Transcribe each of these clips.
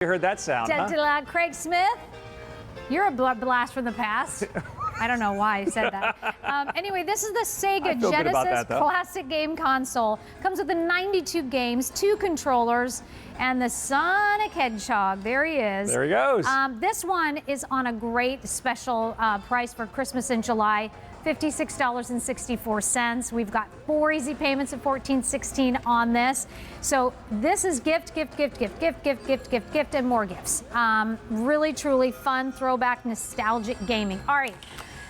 You heard that sound, huh? Craig Smith, you're a blast from the past. I don't know why I said that. Anyway, this is the SEGA Genesis Classic Game Console. Comes with the 92 games, 2 controllers, and the Sonic Hedgehog. There he is. There he goes. This one is on a great special price for Christmas in July. $56.64. We've got 4 easy payments at $14.16 on this. So this is gift, and more gifts. Really, truly fun, throwback, nostalgic gaming. All right.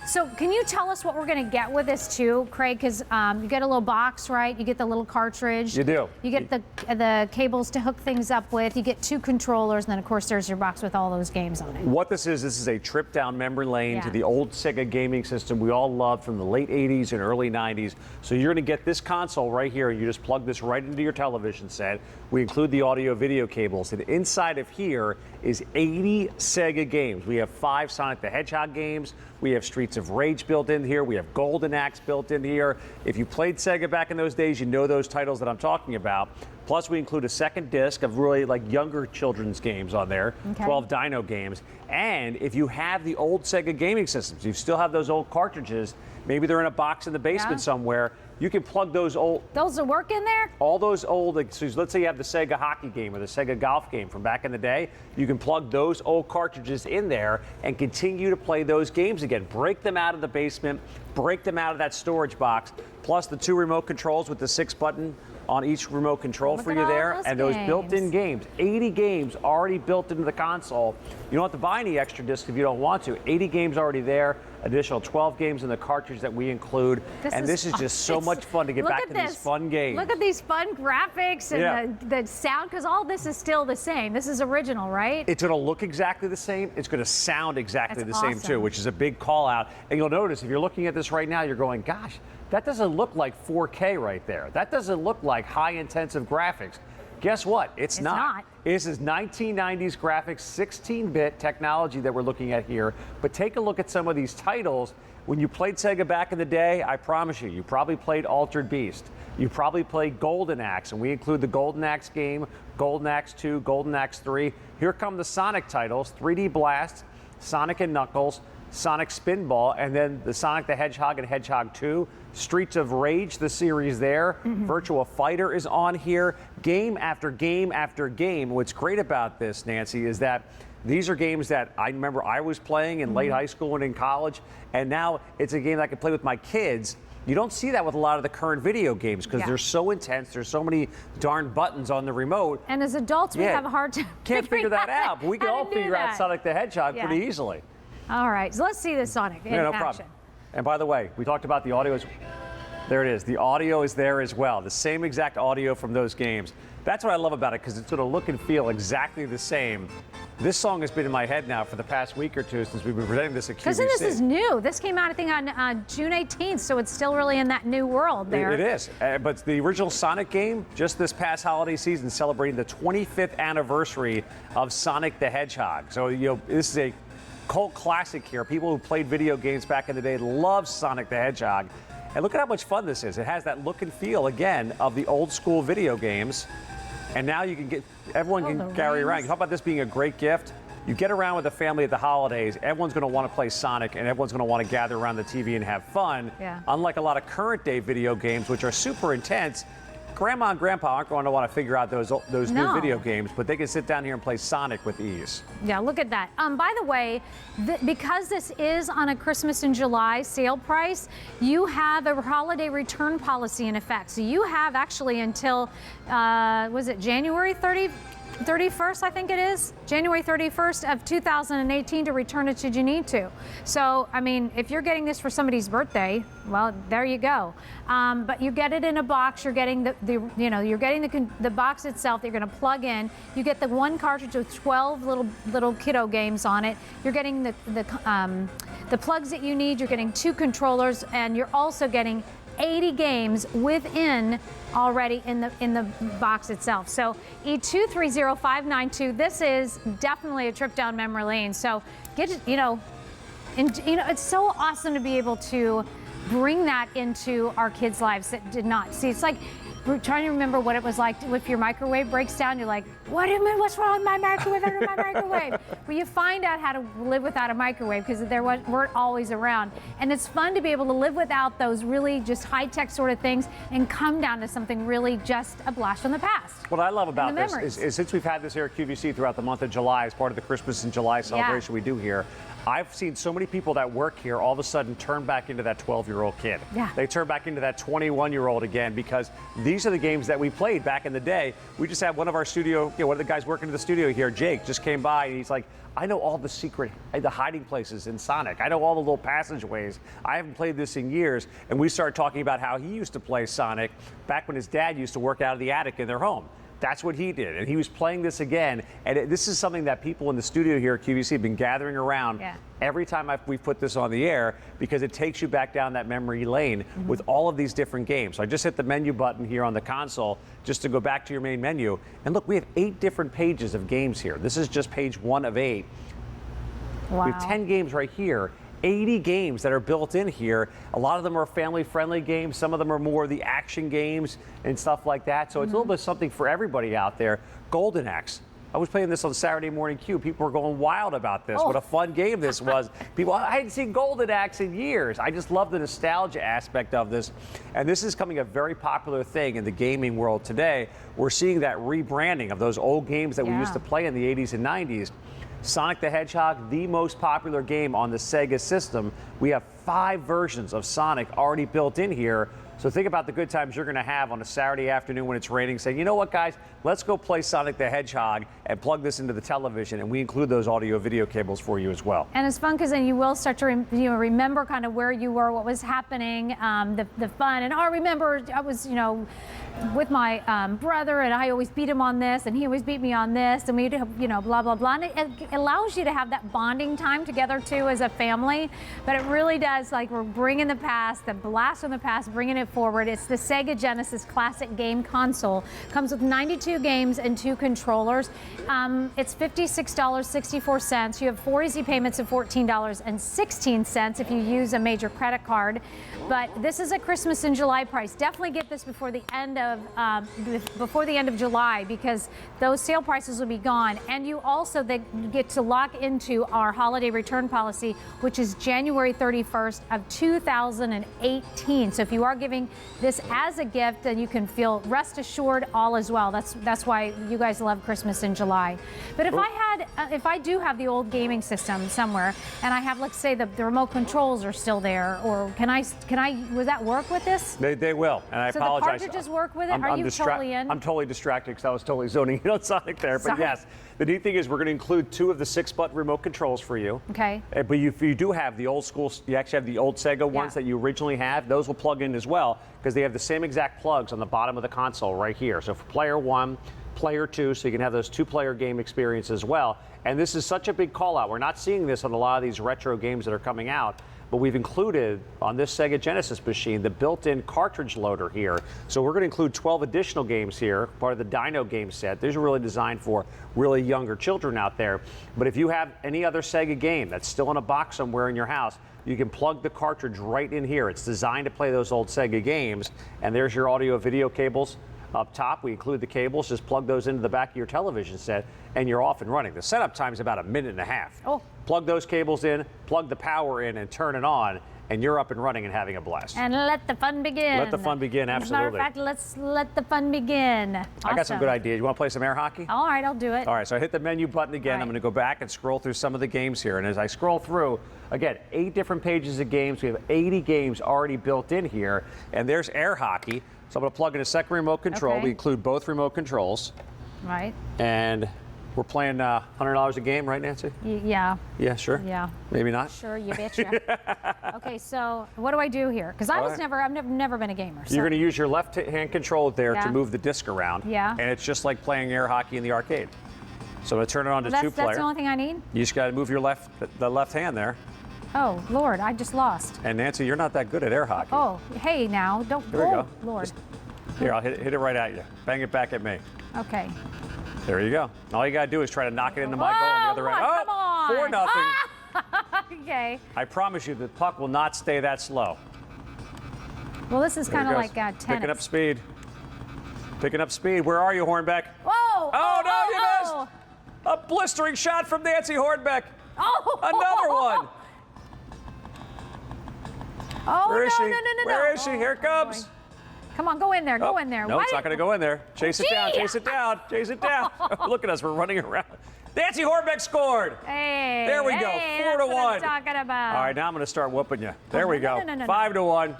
So can you tell us what we're going to get with this too, Craig? Because you get a little box, right? You get the little cartridge. You do. You get the cables to hook things up with. You get 2 controllers, and then of course there's your box with all those games on it. What this is a trip down memory lane to the old SEGA gaming system we all loved from the late 80s and early 90s. So you're going to get this console right here, and you just plug this right into your television set. We include the audio video cables, and inside of here is 80 SEGA games. We have 5 Sonic the Hedgehog games. We have Streets of Rage built in here. We have Golden Axe built in here. If you played SEGA back in those days, you know those titles that I'm talking about. Plus, we include a second disc of really like younger children's games on there, 12 Dino games. And if you have the old SEGA gaming systems, you still have those old cartridges, maybe they're in a box in the basement somewhere, you can plug those old... Those will work in there? All those old, so let's say you have the SEGA hockey game or the SEGA golf game from back in the day, you can plug those old cartridges in there and continue to play those games again. Break them out of the basement, break them out of that storage box, plus the 2 remote controls with the 6 button on each remote control for you there, and those built-in games. 80 games already built into the console. You don't have to buy any extra discs if you don't want to. 80 games already there, additional 12 games in the cartridge that we include. This is just so much fun to get back to these fun games. Look at these fun graphics and the sound, because all this is still the same. This is original, right? It's going to look exactly the same. It's going to sound exactly the same too, which is a big call out. And you'll notice if you're looking at this right now, you're going, gosh, that doesn't look like 4K right there. That doesn't look like high-intensive graphics. Guess what? It's not. This is 1990s graphics, 16-bit technology that we're looking at here. But take a look at some of these titles. When you played SEGA back in the day, I promise you probably played Altered Beast. You probably played Golden Axe, and we include the Golden Axe game, Golden Axe 2, Golden Axe 3. Here come the Sonic titles, 3D Blast, Sonic and Knuckles, Sonic Spinball, and then the Sonic the Hedgehog and Hedgehog 2. Streets of Rage, the series there. Virtua Fighter is on here. Game after game after game. What's great about this, Nancy, is that these are games that I remember I was playing in late high school and in college, and now it's a game that I can play with my kids. You don't see that with a lot of the current video games because they're so intense. There's so many darn buttons on the remote. And as adults, we have a hard time can't figure that out. But we can all figure out Sonic the Hedgehog pretty easily. All right, so let's see this Sonic in action. Problem. And by the way, we talked about the audio. There it is. The audio is there as well. The same exact audio from those games. That's what I love about it, because it's going to look and feel exactly the same. This song has been in my head now for the past week or two since we've been presenting this at QVC. Because this is new. This came out, I think, on June 18th, so it's still really in that new world there. It is. But the original Sonic game, just this past holiday season, celebrating the 25th anniversary of Sonic the Hedgehog. So, this is a cult classic here. People who played video games back in the day love Sonic the Hedgehog. And look at how much fun this is. It has that look and feel, again, of the old school video games. And now you can get, everyone can carry around. You talk about this being a great gift. You get around with the family at the holidays, everyone's going to want to play Sonic, and everyone's going to want to gather around the TV and have fun. Unlike a lot of current day video games, which are super intense, Grandma and Grandpa aren't going to want to figure out those new video games, but they can sit down here and play Sonic with ease. Yeah, look at that. By the way, because this is on a Christmas in July sale price, you have a holiday return policy in effect. So you have actually until, was it January 31st, I think it is, January 31st of 2018 to return it should you need to. So, I mean, if you're getting this for somebody's birthday, well, there you go. But you get it in a box. You're getting you're getting the box itself that you're going to plug in. You get the 1 cartridge with 12 little kiddo games on it. You're getting the plugs that you need. You're getting 2 controllers, and you're also getting 80 games within already in the box itself. So E230592, this is definitely a trip down memory lane. So it's so awesome to be able to bring that into our kids' lives that did not see. It's like trying to remember what it was like if your microwave breaks down. You're like, what do you mean? What's wrong with my microwave? Under my microwave? Well, you find out how to live without a microwave because they weren't always around. And it's fun to be able to live without those really just high-tech sort of things and come down to something really just a blast from the past. What I love about this is since we've had this here at QVC throughout the month of July as part of the Christmas in July celebration we do here, I've seen so many people that work here all of a sudden turn back into that 12-year-old kid. Yeah. They turn back into that 21-year-old again because these are the games that we played back in the day. We just had one of our studio, one of the guys working in the studio here, Jake, just came by and he's like, I know all the hiding places in Sonic. I know all the little passageways. I haven't played this in years. And we started talking about how he used to play Sonic back when his dad used to work out of the attic in their home. That's what he did. And he was playing this again. And this is something that people in the studio here at QVC have been gathering around every time we've put this on the air because it takes you back down that memory lane with all of these different games. So I just hit the menu button here on the console just to go back to your main menu. And look, we have 8 different pages of games here. This is just page 1 of 8. Wow. We have 10 games right here. 80 games that are built in here. A lot of them are family-friendly games. Some of them are more the action games and stuff like that. So it's a little bit something for everybody out there. Golden Axe. I was playing this on Saturday Morning Q. People were going wild about this. What a fun game this was. People, I hadn't seen Golden Axe in years. I just love the nostalgia aspect of this. And this is becoming a very popular thing in the gaming world today. We're seeing that rebranding of those old games that we used to play in the 80s and 90s. Sonic the Hedgehog, the most popular game on the SEGA system. We have 5 versions of Sonic already built in here. So think about the good times you're going to have on a Saturday afternoon when it's raining, saying, you know what, guys, let's go play Sonic the Hedgehog and plug this into the television. And we include those audio video cables for you as well. And it's fun because then you will start to remember kind of where you were, what was happening, the fun. And I remember I was, with my brother, and I always beat him on this, and he always beat me on this, and we'd, blah, blah, blah. And it allows you to have that bonding time together, too, as a family. But it really does, like, we're bringing the past, the blast from the past, bringing it forward. It's the Sega Genesis Classic Game Console. Comes with 92 games and 2 controllers. It's $56.64. You have 4 easy payments of $14.16 if you use a major credit card. But this is a Christmas in July price. Definitely get this before the end of July because those sale prices will be gone. And you also get to lock into our holiday return policy, which is January 31st of 2018. So if you are giving this as a gift, then you can feel rest assured all as well. That's why you guys love Christmas in July. But if I do have the old gaming system somewhere, and I have, let's say, the remote controls are still there, or would that work with this? They will, and I apologize. So the cartridges work with it? Are you totally in? I'm totally distracted because I was totally zoning in on Sonic there. But yes, the neat thing is we're going to include 2 of the 6-button remote controls for you. Okay. But if you do have the old school, you actually have the old Sega ones that you originally have, those will plug in as well because they have the same exact plugs on the bottom of the console right here. So for player 1, player 2, so you can have those 2-player game experience as well. And this is such a big call out. We're not seeing this on a lot of these retro games that are coming out. But we've included on this Sega Genesis machine the built-in cartridge loader here. So we're going to include 12 additional games here, part of the Dino game set. These are really designed for really younger children out there. But if you have any other Sega game that's still in a box somewhere in your house, you can plug the cartridge right in here. It's designed to play those old Sega games. And there's your audio video cables. Up top, we include the cables. Just plug those into the back of your television set, and you're off and running. The setup time is about 1.5 minutes. Oh. Plug those cables in, plug the power in, and turn it on, and you're up and running and having a blast. And let the fun begin. Let the fun begin, absolutely. As a matter of fact, let's let the fun begin. Awesome. I got some good ideas. You want to play some air hockey? All right, I'll do it. All right, so I hit the menu button again. Right. I'm going to go back and scroll through some of the games here. And as I scroll through, again, 8 different pages of games. We have 80 games already built in here. And there's air hockey. So I'm going to plug in a second remote control. Okay. We include both remote controls. Right. And we're playing $100 a game, right, Nancy? Yeah. Yeah, sure. Yeah. Maybe not. Sure, you betcha. Okay, so what do I do here? Because I've never been a gamer. So. You're going to use your left hand control there to Yeah. move the disc around. Yeah. And it's just like playing air hockey in the arcade. So I'm going to turn it on to 2-player. That's the only thing I need? You just got to move your the left hand there. Oh, Lord, I just lost. And Nancy, you're not that good at air hockey. Oh, hey, now, don't. There we go. Lord. Here, I'll hit it right at you. Bang it back at me. Okay. There you go. All you got to do is try to knock it into my goal on the other end. Come on. 4-0. Okay. I promise you the puck will not stay that slow. Well, this is There kind it of goes. like tennis. Picking up speed. Picking up speed. Where are you, Hornbeck? Whoa! Oh, no, you missed! A blistering shot from Nancy Hornbeck. Oh! Another one. Oh, Where is she? no. Where is she? Here it comes. Boy. Come on, go in there. Go in there. No, it's not going to go in there. Chase it down. Chase it down. Chase it down. Look at us. We're running around. Nancy Hornbeck scored. Hey. There we go. Hey, 4 to 1. What I'm talking about. All right, now I'm going to start whooping you. There we go. No. 5 to 1.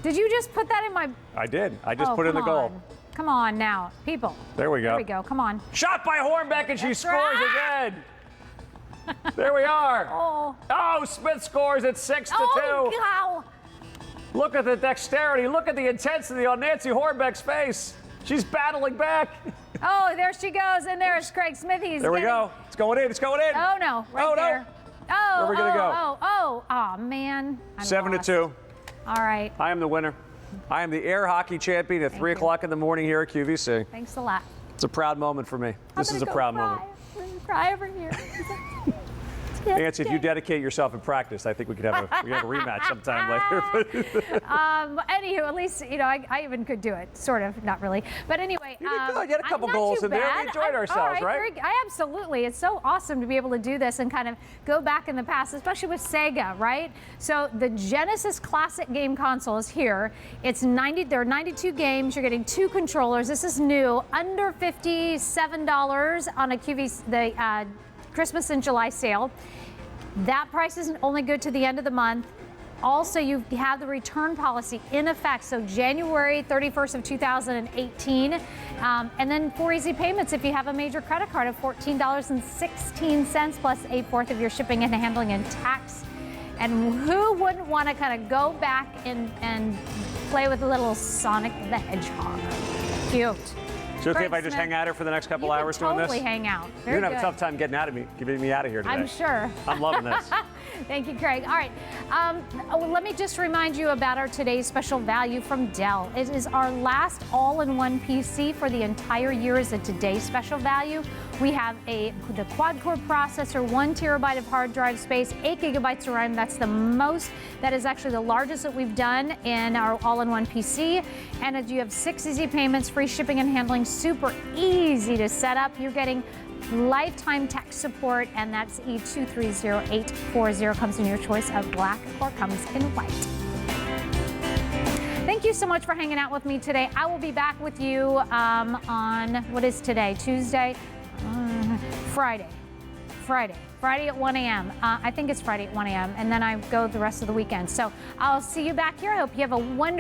Did you just put that in my? I did. I just put in the goal. Come on now, people. There we go. There we go. Come on. Shot by Hornbeck, and she That's scores right. again. There we are. Oh. Oh, Smith scores at 6 to 2. Oh, Look at the dexterity. Look at the intensity on Nancy Hornbeck's face. She's battling back. oh, there she goes, and there's Craig Smithies. There we go. It's going in. It's going in. Oh no, right Oh, no. there. Oh, Where are we gonna go? Oh, man. I'm 7 lost. to 2. All right. I am the winner. I am the air hockey champion at 3 o'clock in the morning here at QVC. Thanks a lot. It's a proud moment for me. This is a proud moment. I'm gonna cry over here. Nancy, if you dedicate yourself in practice, I think we could have a rematch sometime later. Anywho, at least, I even could do it. Sort of, not really. But anyway. You did good. You had a couple I'm not goals too in there. We bad. enjoyed ourselves, right? Absolutely. It's so awesome to be able to do this and kind of go back in the past, especially with SEGA, right? So the Genesis Classic game console is here. There are 92 games. You're getting 2 controllers. This is new, under $57 on a QVC, the Christmas and July sale. That price isn't only good to the end of the month. Also, you have the return policy in effect, so January 31st of 2018. And then 4 easy payments if you have a major credit card of $14.16 plus 1/4 of your shipping and handling and tax. And who wouldn't want to kind of go back and play with a little Sonic the Hedgehog? Cute. Is it okay if I just hang out here for the next couple hours doing this? Totally hang out. You're going to have a tough time getting me out of here today. I'm sure. I'm loving this. Thank you, Craig. All right. Let me just remind you about our today's special value from Dell. It is our last all-in-one PC for the entire year is a today's special value. We have the quad-core processor, 1 terabyte of hard drive space, 8 gigabytes of RAM. That's the most. That is actually the largest that we've done in our all-in-one PC. And you have 6 easy payments, free shipping and handling, super easy to set up. You're getting lifetime tech support, and that's E230840. Comes in your choice of black or comes in white. Thank you so much for hanging out with me today. I will be back with you on, what is today? Tuesday? Friday at 1 a.m. I think it's Friday at 1 a.m. And then I go the rest of the weekend. So I'll see you back here. I hope you have a wonderful